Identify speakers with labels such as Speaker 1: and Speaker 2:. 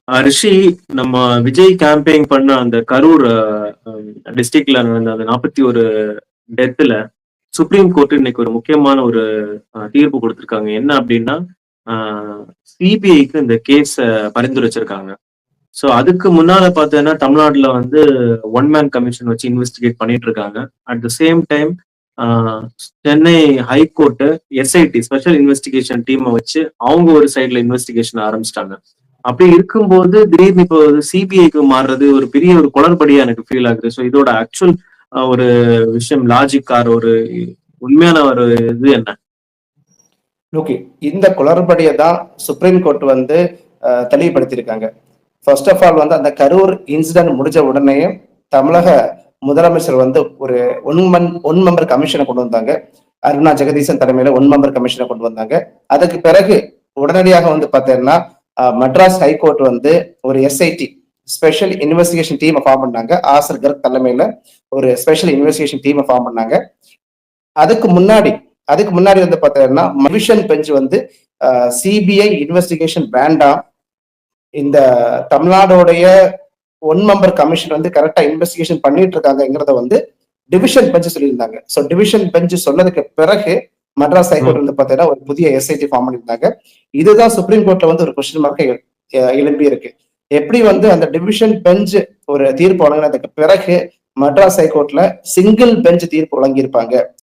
Speaker 1: ரிஷி, நம்ம விஜய் கேம்பெயின் பண்ண அந்த கரூர் டிஸ்ட்ரிக்ட்ல நடந்த அந்த 41 டெத்துல சுப்ரீம் கோர்ட் இன்னைக்கு ஒரு முக்கியமான ஒரு தீர்ப்பு கொடுத்திருக்காங்க. என்ன அப்படின்னா, சிபிஐக்கு இந்த கேஸ பரிந்துரைச்சிருக்காங்க. ஸோ அதுக்கு முன்னால பார்த்தீங்கன்னா, தமிழ்நாட்டுல வந்து ஒன் மேன் கமிஷன் வச்சு இன்வெஸ்டிகேட் பண்ணிட்டு இருக்காங்க. At the same time Chennai high court SID special investigation டீமை வச்சு அவங்க ஒரு சைட்ல இன்வெஸ்டிகேஷன் ஆரம்பிச்சிட்டாங்க. அப்படி இருக்கும்போது திடீர்னு இப்போ சிபிஐக்கு மாறுறது ஒரு பெரிய ஒரு குளறுபடியா எனக்கு ஃபீல் ஆகுது. ஸோ இதோட ஆக்சுவல் ஒரு விஷயம் லாஜிக் ஆர் ஒரு உண்மையான ஒரு இது என்ன?
Speaker 2: ஓகே, இந்த குளறுபடியை தான் சுப்ரீம் கோர்ட் வந்து தெளிவுபடுத்தியிருக்காங்க. ஃபர்ஸ்ட் ஆஃப் ஆல் வந்து அந்த கரூர் இன்சிடென்ட் முடிஞ்ச உடனே தமிழக முதலமைச்சர் வந்து ஒரு ஒன் மெம்பர் கமிஷனை கொண்டு வந்தாங்க. அருணா ஜெகதீசன் தலைமையில ஒன் மெம்பர் கமிஷனை கொண்டு வந்தாங்க. அதுக்கு பிறகு உடனடியாக வந்து பார்த்தீங்கன்னா மெட்ராஸ் ஹைகோர்ட் வந்து ஒரு எஸ்ஐடி ஸ்பெஷல் இன்வெஸ்டிகேஷன் டீமை ஃபார்ம் பண்ணாங்க. ஆசர் கர்க் தலைமையில ஒரு ஸ்பெஷல் இன்வெஸ்டிகேஷன் டீமை ஃபார்ம் பண்ணாங்க. அதுக்கு முன்னாடி வந்து பார்த்தீங்கன்னா டிவிஷன் பெஞ்ச் வந்து சிபிஐ இன்வெஸ்டிகேஷன் வேண்டாம், இந்த தமிழ்நாடுடைய ஒன் மெம்பர் கமிஷன் வந்து கரெக்டா இன்வெஸ்டிகேஷன் பண்ணிட்டு இருக்காங்கிறத வந்து டிவிஷன் பெஞ்ச் சொல்லியிருந்தாங்க. ஸோ டிவிஷன் பெஞ்ச் சொன்னதுக்கு பிறகு மெட்ராஸ் ஹைகோர்ட் வந்து பார்த்தீங்கன்னா ஒரு புதிய எஸ்ஐடி ஃபார்ம் பண்ணியிருந்தாங்க. இதுதான் சுப்ரீம் கோர்ட்ல வந்து ஒரு கொஸ்டின் மார்க்கை எழுப்பி இருக்கு. எப்படி வந்து அந்த டிவிஷன் பெஞ்ச் ஒரு தீர்ப்பு வழங்கினதுக்கு பிறகு மெட்ராஸ் ஹைகோர்ட்ல சிங்கிள் பெஞ்ச் தீர்ப்பு வழங்கியிருப்பாங்க